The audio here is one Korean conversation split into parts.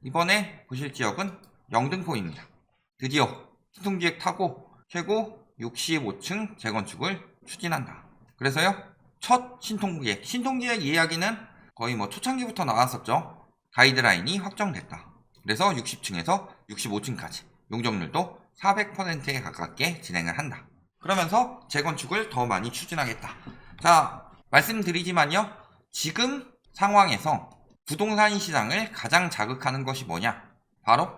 이번에 보실 지역은 영등포입니다. 드디어 신통기획 타고 최고 65층 재건축을 추진한다. 그래서요, 첫 신통기획 이야기는 거의 초창기부터 나왔었죠. 가이드라인이 확정됐다. 그래서 60층에서 65층까지 용적률도 400%에 가깝게 진행을 한다. 그러면서 재건축을 더 많이 추진하겠다. 자, 말씀드리지만요, 지금 상황에서 부동산 시장을 가장 자극하는 것이 뭐냐? 바로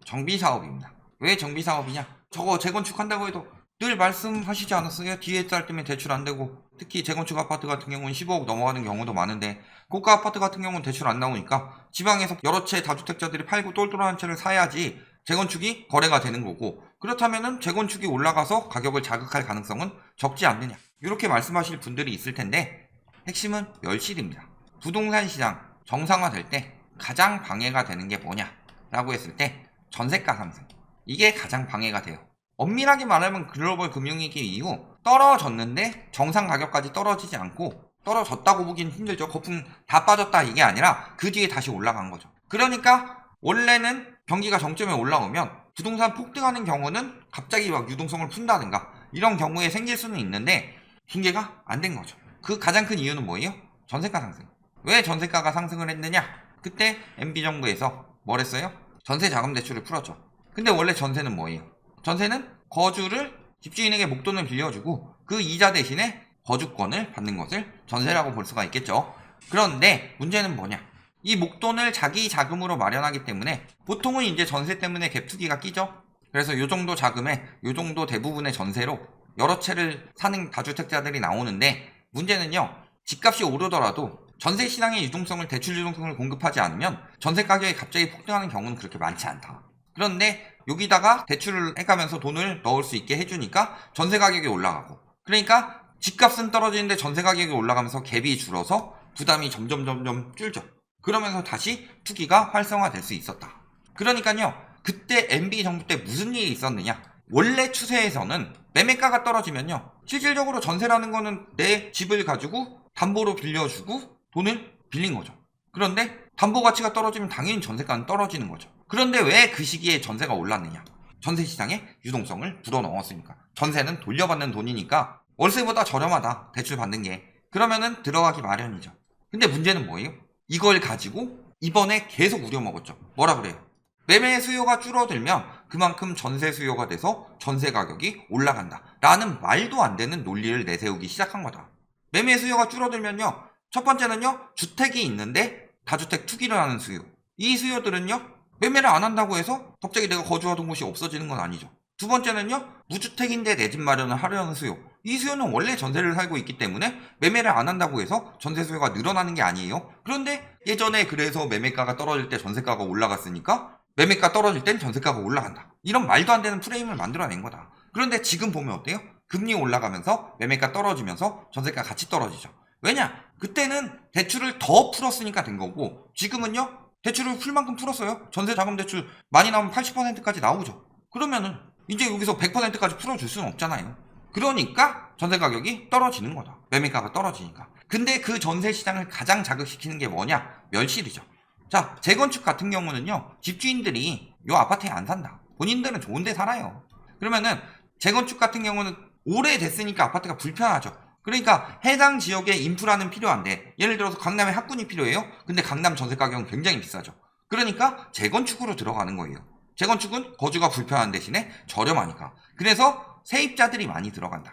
정비사업입니다. 왜 정비사업이냐? 저거 재건축한다고 해도 늘 말씀하시지 않았어요? DSR 때문에 대출 안 되고, 특히 재건축 아파트 같은 경우는 15억 넘어가는 경우도 많은데, 고가 아파트 같은 경우는 대출 안 나오니까 지방에서 여러 채 다주택자들이 팔고 똘똘한 채를 사야지 재건축이 거래가 되는 거고, 그렇다면은 재건축이 올라가서 가격을 자극할 가능성은 적지 않느냐, 이렇게 말씀하실 분들이 있을 텐데, 핵심은 멸실입니다. 부동산 시장 정상화될 때 가장 방해가 되는 게 뭐냐 라고 했을 때 전세가 상승, 이게 가장 방해가 돼요. 엄밀하게 말하면 글로벌 금융위기 이후 떨어졌는데 정상 가격까지 떨어지지 않고, 떨어졌다고 보기는 힘들죠. 거품 다 빠졌다 이게 아니라 그 뒤에 다시 올라간 거죠. 그러니까 원래는 경기가 정점에 올라오면 부동산 폭등하는 경우는 갑자기 유동성을 푼다든가 이런 경우에 생길 수는 있는데, 징계가 안 된 거죠. 그 가장 큰 이유는 뭐예요? 전세가 상승. 왜 전세가가 상승을 했느냐? 그때 MB정부에서 뭘 했어요? 전세자금 대출을 풀었죠. 근데 원래 전세는 뭐예요? 전세는 거주를 집주인에게 목돈을 빌려주고 그 이자 대신에 거주권을 받는 것을 전세라고 볼 수가 있겠죠. 그런데 문제는 뭐냐? 이 목돈을 자기 자금으로 마련하기 때문에 보통은 이제 전세 때문에 갭투기가 끼죠. 그래서 요 정도 자금에 요 정도 대부분의 전세로 여러 채를 사는 다주택자들이 나오는데, 문제는요, 집값이 오르더라도 전세 시장의 유동성을, 대출 유동성을 공급하지 않으면 전세 가격이 갑자기 폭등하는 경우는 그렇게 많지 않다. 그런데 여기다가 대출을 해가면서 돈을 넣을 수 있게 해주니까 전세 가격이 올라가고, 그러니까 집값은 떨어지는데 전세 가격이 올라가면서 갭이 줄어서 부담이 점점 줄죠. 그러면서 다시 투기가 활성화될 수 있었다. 그러니까요, 그때 MB 정부 때 무슨 일이 있었느냐? 원래 추세에서는 매매가가 떨어지면요, 실질적으로 전세라는 거는 내 집을 가지고 담보로 빌려주고 돈을 빌린 거죠. 그런데 담보 가치가 떨어지면 당연히 전세가는 떨어지는 거죠. 그런데 왜 그 시기에 전세가 올랐느냐? 전세 시장에 유동성을 불어넣었으니까. 전세는 돌려받는 돈이니까 월세보다 저렴하다, 대출 받는 게. 그러면은 들어가기 마련이죠. 근데 문제는 뭐예요? 이걸 가지고 이번에 계속 우려먹었죠. 뭐라 그래요? 매매 수요가 줄어들면 그만큼 전세 수요가 돼서 전세 가격이 올라간다 라는 말도 안 되는 논리를 내세우기 시작한 거다. 매매 수요가 줄어들면요, 첫 번째는요, 주택이 있는데 다주택 투기를 하는 수요. 이 수요들은요, 매매를 안 한다고 해서 갑자기 내가 거주하던 곳이 없어지는 건 아니죠. 두 번째는요, 무주택인데 내 집 마련을 하려는 수요. 이 수요는 원래 전세를 살고 있기 때문에 매매를 안 한다고 해서 전세 수요가 늘어나는 게 아니에요. 그런데 예전에 그래서 매매가가 떨어질 때 전세가가 올라갔으니까 매매가 떨어질 땐 전세가가 올라간다, 이런 말도 안 되는 프레임을 만들어낸 거다. 그런데 지금 보면 어때요? 금리 올라가면서 매매가 떨어지면서 전세가 같이 떨어지죠. 왜냐? 그때는 대출을 더 풀었으니까 된 거고, 지금은요, 대출을 풀 만큼 풀었어요. 전세자금 대출 많이 나오면 80%까지 나오죠. 그러면은 이제 여기서 100%까지 풀어줄 수는 없잖아요. 그러니까 전세 가격이 떨어지는 거다. 매매가가 떨어지니까. 근데 그 전세 시장을 가장 자극시키는 게 뭐냐? 멸실이죠. 자, 재건축 같은 경우는요, 집주인들이 요 아파트에 안 산다. 본인들은 좋은 데 살아요. 그러면은 재건축 같은 경우는 오래됐으니까 아파트가 불편하죠. 그러니까 해당 지역에 인프라는 필요한데, 예를 들어서 강남에 학군이 필요해요. 근데 강남 전세 가격은 굉장히 비싸죠. 그러니까 재건축으로 들어가는 거예요. 재건축은 거주가 불편한 대신에 저렴하니까. 그래서 세입자들이 많이 들어간다.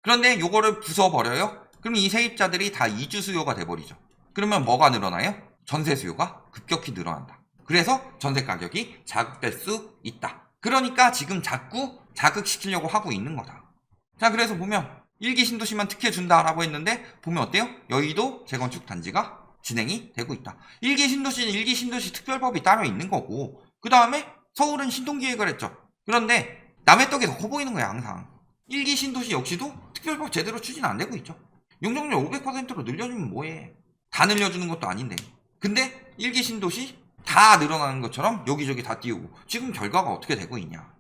그런데 요거를 부숴버려요. 그럼 이 세입자들이 다 이주 수요가 돼버리죠. 그러면 뭐가 늘어나요? 전세 수요가 급격히 늘어난다. 그래서 전세 가격이 자극될 수 있다. 그러니까 지금 자꾸 자극시키려고 하고 있는 거다. 자, 그래서 보면 1기 신도시만 특혜준다라고 했는데, 보면 어때요? 여의도 재건축 단지가 진행이 되고 있다. 1기 신도시는 1기 신도시 특별법이 따로 있는 거고, 그 다음에 서울은 신통기획을 했죠. 그런데 남의 떡이 더 커 보이는 거야, 항상. 1기 신도시 역시도 특별법 제대로 추진 안 되고 있죠. 용적률 500%로 늘려주면 뭐해. 다 늘려주는 것도 아닌데. 근데 1기 신도시 다 늘어나는 것처럼 여기저기 다 띄우고 지금 결과가 어떻게 되고 있냐.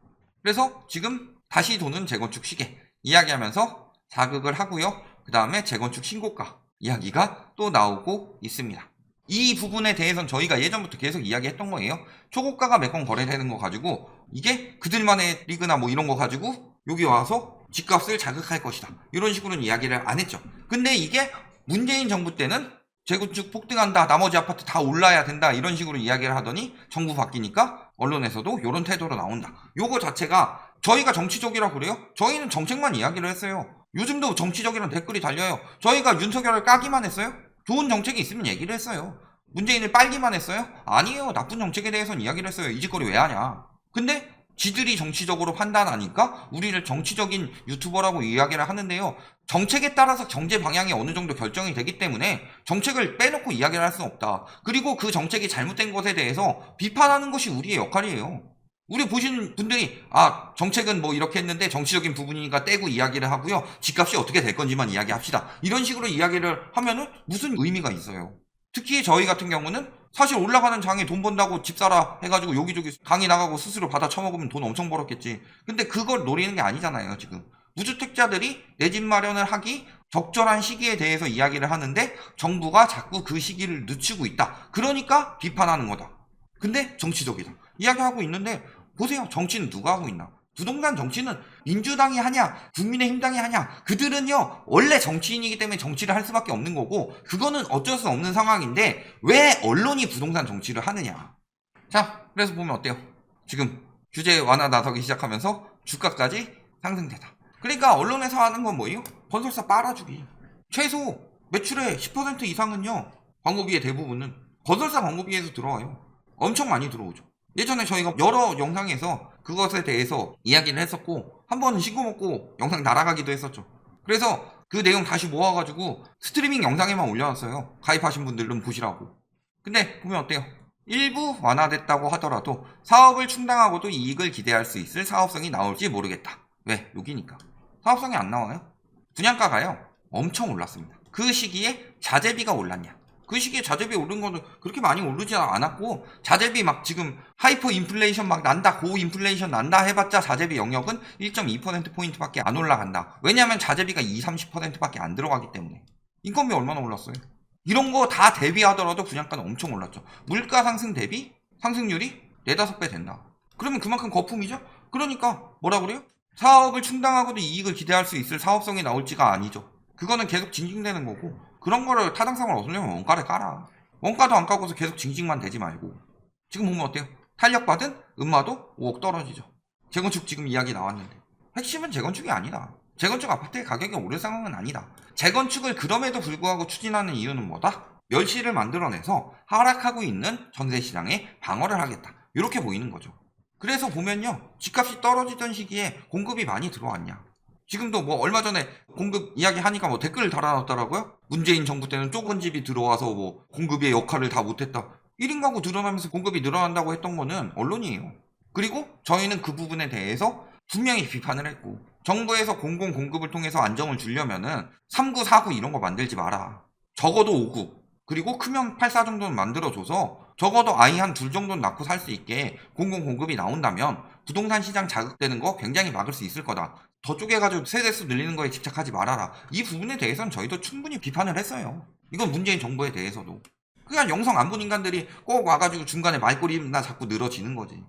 그래서 지금 다시 도는 재건축 시계 이야기하면서 자극을 하고요. 그 다음에 재건축 신고가 이야기가 또 나오고 있습니다. 이 부분에 대해서는 저희가 예전부터 계속 이야기했던 거예요. 초고가가 몇 건 거래되는 거 가지고 이게 그들만의 리그나 뭐 이런 거 가지고 여기 와서 집값을 자극할 것이다. 이런 식으로는 이야기를 안 했죠. 근데 이게 문재인 정부 때는 재건축 폭등한다. 나머지 아파트 다 올라야 된다. 이런 식으로 이야기를 하더니 정부 바뀌니까 언론에서도 이런 태도로 나온다. 요거 자체가 저희가 정치적이라고 그래요? 저희는 정책만 이야기를 했어요. 요즘도 정치적이라는 댓글이 달려요. 저희가 윤석열을 까기만 했어요? 좋은 정책이 있으면 얘기를 했어요. 문재인을 빨기만 했어요? 아니에요. 나쁜 정책에 대해서는 이야기를 했어요. 이 짓거리 왜 하냐. 근데 지들이 정치적으로 판단하니까 우리를 정치적인 유튜버라고 이야기를 하는데요. 정책에 따라서 경제 방향이 어느 정도 결정이 되기 때문에 정책을 빼놓고 이야기를 할 수는 없다. 그리고 그 정책이 잘못된 것에 대해서 비판하는 것이 우리의 역할이에요. 우리 보시는 분들이 정책은 뭐 이렇게 했는데 정치적인 부분이니까 떼고 이야기를 하고요. 집값이 어떻게 될 건지만 이야기합시다. 이런 식으로 이야기를 하면은 무슨 의미가 있어요. 특히 저희 같은 경우는 사실 올라가는 장에 돈 번다고 집 사라 해가지고 여기저기 강의 나가고 스스로 받아 처먹으면 돈 엄청 벌었겠지. 근데 그걸 노리는 게 아니잖아요. 지금 무주택자들이 내 집 마련을 하기 적절한 시기에 대해서 이야기를 하는데 정부가 자꾸 그 시기를 늦추고 있다. 그러니까 비판하는 거다. 근데 정치적이다 이야기하고 있는데 보세요. 정치는 누가 하고 있나? 부동산 정치는 민주당이 하냐 국민의힘당이 하냐, 그들은요 원래 정치인이기 때문에 정치를 할 수밖에 없는 거고 그거는 어쩔 수 없는 상황인데 왜 언론이 부동산 정치를 하느냐. 자, 그래서 보면 어때요? 지금 규제 완화 나서기 시작하면서 주가까지 상승되다. 그러니까 언론에서 하는 건 뭐예요? 건설사 빨아주기. 최소 매출의 10% 이상은요 광고비의 대부분은 건설사 광고비에서 들어와요. 엄청 많이 들어오죠. 예전에 저희가 여러 영상에서 그것에 대해서 이야기를 했었고 한 번은 신고 먹고 영상 날아가기도 했었죠. 그래서 그 내용 다시 모아가지고 스트리밍 영상에만 올려놨어요. 가입하신 분들은 보시라고. 근데 보면 어때요? 일부 완화됐다고 하더라도 사업을 충당하고도 이익을 기대할 수 있을 사업성이 나올지 모르겠다. 왜? 여기니까. 사업성이 안 나와요? 분양가가요 엄청 올랐습니다. 그 시기에 자재비가 올랐냐? 그 시기에 자재비 오른 거는 그렇게 많이 오르지 않았고 자재비 막 지금 하이퍼 인플레이션 막 난다 고 인플레이션 난다 해봤자 자재비 영역은 1.2%포인트밖에 안 올라간다. 왜냐하면 자재비가 20-30%밖에 안 들어가기 때문에. 인건비 얼마나 올랐어요? 이런 거 다 대비하더라도 분양가는 엄청 올랐죠. 물가 상승 대비 상승률이 4-5배 된다. 그러면 그만큼 거품이죠? 그러니까 뭐라 그래요? 사업을 충당하고도 이익을 기대할 수 있을 사업성이 나올지가 아니죠. 그거는 계속 징징대는 거고 그런 거를 타당성을 얻으려면 원가를 깔아. 원가도 안 까고서 계속 징징만 대지 말고. 지금 보면 어때요? 탄력받은 음마도 5억 떨어지죠. 재건축 지금 이야기 나왔는데 핵심은 재건축이 아니다. 재건축 아파트의 가격이 오를 상황은 아니다. 재건축을 그럼에도 불구하고 추진하는 이유는 뭐다? 멸시를 만들어내서 하락하고 있는 전세시장에 방어를 하겠다. 이렇게 보이는 거죠. 그래서 보면요 집값이 떨어지던 시기에 공급이 많이 들어왔냐. 지금도 뭐 얼마 전에 공급 이야기 하니까 뭐 댓글을 달아놨더라고요. 문재인 정부 때는 좁은 집이 들어와서 뭐 공급의 역할을 다 못했다. 1인 가구 늘어나면서 공급이 늘어난다고 했던 거는 언론이에요. 그리고 저희는 그 부분에 대해서 분명히 비판을 했고 정부에서 공공 공급을 통해서 안정을 주려면은 3구, 4구 이런 거 만들지 마라. 적어도 5구 그리고 크면 8사 정도는 만들어줘서 적어도 아이 한 둘 정도는 낳고 살 수 있게 공공 공급이 나온다면 부동산 시장 자극되는 거 굉장히 막을 수 있을 거다. 더 쪼개가지고 세대수 늘리는 거에 집착하지 말아라. 이 부분에 대해서는 저희도 충분히 비판을 했어요. 이건 문재인 정부에 대해서도. 그냥 영성 안 본 인간들이 꼭 와가지고 중간에 말꼬리나 자꾸 늘어지는 거지.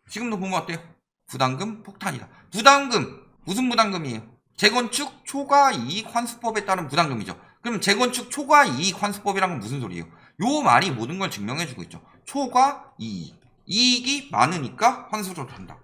지금도 보면 어때요? 부담금 폭탄이다. 부담금 무슨 부담금이에요? 재건축 초과 이익 환수법에 따른 부담금이죠. 그럼 재건축 초과 이익 환수법이란 건 무슨 소리예요? 요 말이 모든 걸 증명해주고 있죠. 초과 이익. 이익이 많으니까 환수를 한다.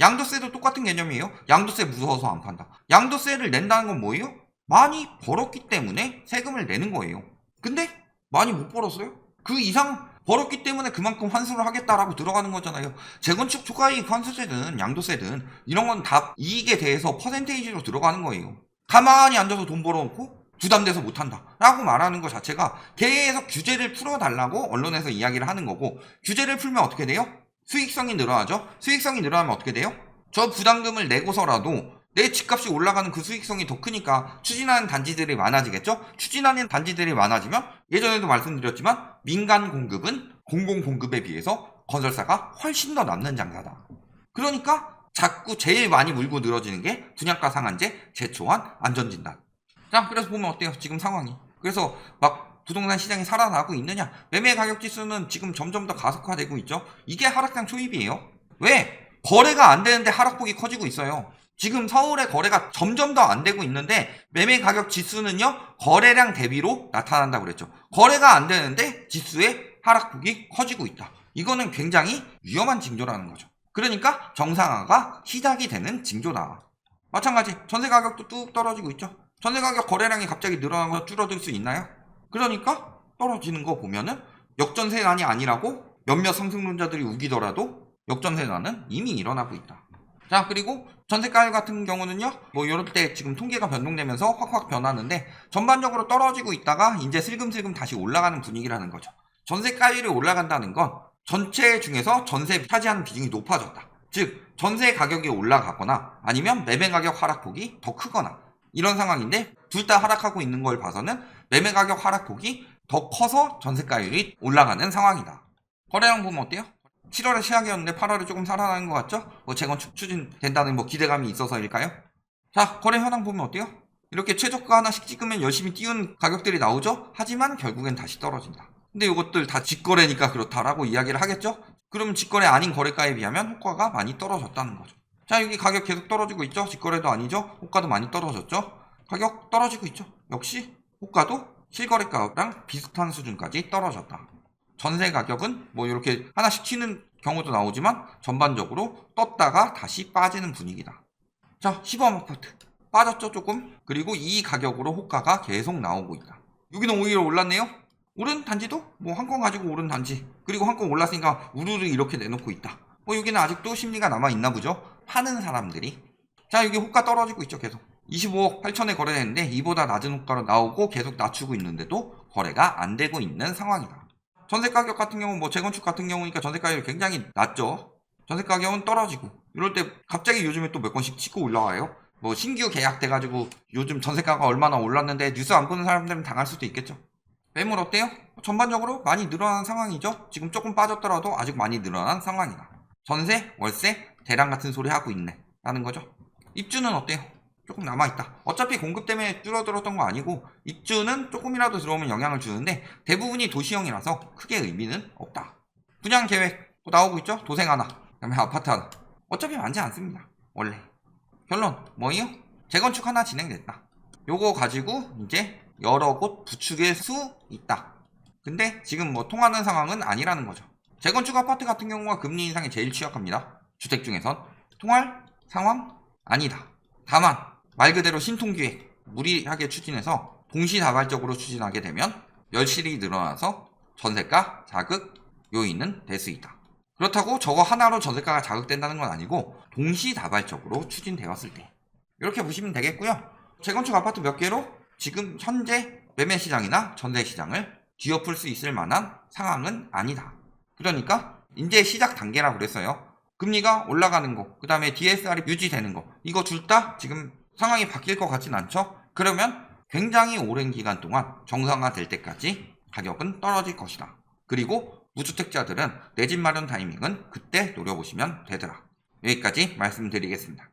양도세도 똑같은 개념이에요. 양도세 무서워서 안 판다. 양도세를 낸다는 건 뭐예요? 많이 벌었기 때문에 세금을 내는 거예요. 근데 많이 못 벌었어요? 그 이상 벌었기 때문에 그만큼 환수를 하겠다라고 들어가는 거잖아요. 재건축 초과이익 환수세든 양도세든 이런 건 다 이익에 대해서 퍼센테이지로 들어가는 거예요. 가만히 앉아서 돈 벌어놓고 부담돼서 못한다 라고 말하는 것 자체가 계속 규제를 풀어달라고 언론에서 이야기를 하는 거고 규제를 풀면 어떻게 돼요? 수익성이 늘어나죠. 수익성이 늘어나면 어떻게 돼요? 저 부담금을 내고서라도 내 집값이 올라가는 그 수익성이 더 크니까 추진하는 단지들이 많아지겠죠. 추진하는 단지들이 많아지면 예전에도 말씀드렸지만 민간 공급은 공공 공급에 비해서 건설사가 훨씬 더 남는 장사다. 그러니까 자꾸 제일 많이 물고 늘어지는 게 분양가 상한제, 재초안, 안전진단. 자, 그래서 보면 어때요? 지금 상황이. 그래서 막 부동산 시장이 살아나고 있느냐? 매매 가격 지수는 지금 점점 더 가속화되고 있죠. 이게 하락장 초입이에요. 왜? 거래가 안 되는데 하락폭이 커지고 있어요. 지금 서울의 거래가 점점 더 안 되고 있는데 매매 가격 지수는요, 거래량 대비로 나타난다고 그랬죠. 거래가 안 되는데 지수의 하락폭이 커지고 있다. 이거는 굉장히 위험한 징조라는 거죠. 그러니까 정상화가 시작이 되는 징조다. 마찬가지 전세 가격도 뚝 떨어지고 있죠. 전세 가격 거래량이 갑자기 늘어나고 줄어들 수 있나요? 그러니까 떨어지는 거 보면은 역전세난이 아니라고 몇몇 상승론자들이 우기더라도 역전세난은 이미 일어나고 있다. 자, 그리고 전세가율 같은 경우는요, 뭐 이럴 때 지금 통계가 변동되면서 확확 변하는데 전반적으로 떨어지고 있다가 이제 슬금슬금 다시 올라가는 분위기라는 거죠. 전세가율이 올라간다는 건 전체 중에서 전세 차지하는 비중이 높아졌다. 즉 전세 가격이 올라가거나 아니면 매매 가격 하락폭이 더 크거나 이런 상황인데, 둘 다 하락하고 있는 걸 봐서는 매매 가격 하락폭이 더 커서 전세가율이 올라가는 상황이다. 거래량 보면 어때요? 7월에 시작이었는데 8월에 조금 살아나는 것 같죠? 뭐 재건축 추진된다는 뭐 기대감이 있어서일까요? 자, 거래 현황 보면 어때요? 이렇게 최저가 하나씩 찍으면 열심히 띄운 가격들이 나오죠? 하지만 결국엔 다시 떨어진다. 근데 이것들 다 직거래니까 그렇다라고 이야기를 하겠죠? 그러면 직거래 아닌 거래가에 비하면 호가가 많이 떨어졌다는 거죠. 자, 여기 가격 계속 떨어지고 있죠? 직거래도 아니죠? 호가도 많이 떨어졌죠? 가격 떨어지고 있죠? 역시 호가도 실거래가랑 비슷한 수준까지 떨어졌다. 전세 가격은 뭐 이렇게 하나씩 튀는 경우도 나오지만 전반적으로 떴다가 다시 빠지는 분위기다. 자, 시범 아파트 빠졌죠 조금? 그리고 이 가격으로 호가가 계속 나오고 있다. 여기는 오히려 올랐네요. 오른 단지도 뭐 한 건 가지고 오른 단지, 그리고 한 건 올랐으니까 우르르 이렇게 내놓고 있다. 뭐 여기는 아직도 심리가 남아있나 보죠. 파는 사람들이. 자, 여기 호가 떨어지고 있죠. 계속 25억 8천에 거래됐는데 이보다 낮은 호가로 나오고 계속 낮추고 있는데도 거래가 안 되고 있는 상황이다. 전세 가격 같은 경우 뭐 재건축 같은 경우니까 전세 가격이 굉장히 낮죠. 전세 가격은 떨어지고 이럴 때 갑자기 요즘에 또 몇 건씩 치고 올라와요. 뭐 신규 계약 돼가지고 요즘 전세가가 얼마나 올랐는데 뉴스 안 보는 사람들은 당할 수도 있겠죠. 매물 어때요? 전반적으로 많이 늘어난 상황이죠. 지금 조금 빠졌더라도 아직 많이 늘어난 상황이다. 전세, 월세, 대량 같은 소리 하고 있네 라는 거죠. 입주는 어때요? 조금 남아있다. 어차피 공급 때문에 줄어들었던 거 아니고 입주는 조금이라도 들어오면 영향을 주는데 대부분이 도시형이라서 크게 의미는 없다. 분양 계획 나오고 있죠? 도생 하나, 그다음에 아파트 하나. 어차피 많지 않습니다. 원래. 결론 뭐예요? 재건축 하나 진행됐다. 요거 가지고 이제 여러 곳 부축일 수 있다. 근데 지금 뭐 통하는 상황은 아니라는 거죠. 재건축 아파트 같은 경우가 금리 인상에 제일 취약합니다. 주택 중에선 통할 상황 아니다. 다만 말 그대로 신통기획 무리하게 추진해서 동시다발적으로 추진하게 되면 멸실이 늘어나서 전세가 자극 요인은 될 수 있다. 그렇다고 저거 하나로 전세가가 자극된다는 건 아니고 동시다발적으로 추진되었을 때 이렇게 보시면 되겠고요. 재건축 아파트 몇 개로 지금 현재 매매 시장이나 전세 시장을 뒤엎을 수 있을 만한 상황은 아니다. 그러니까 이제 시작 단계라고 그랬어요. 금리가 올라가는 거, 그 다음에 DSR이 유지되는 거, 이거 둘 다 지금 상황이 바뀔 것 같진 않죠? 그러면 굉장히 오랜 기간 동안 정상화 될 때까지 가격은 떨어질 것이다. 그리고 무주택자들은 내 집 마련 타이밍은 그때 노려보시면 되더라. 여기까지 말씀드리겠습니다.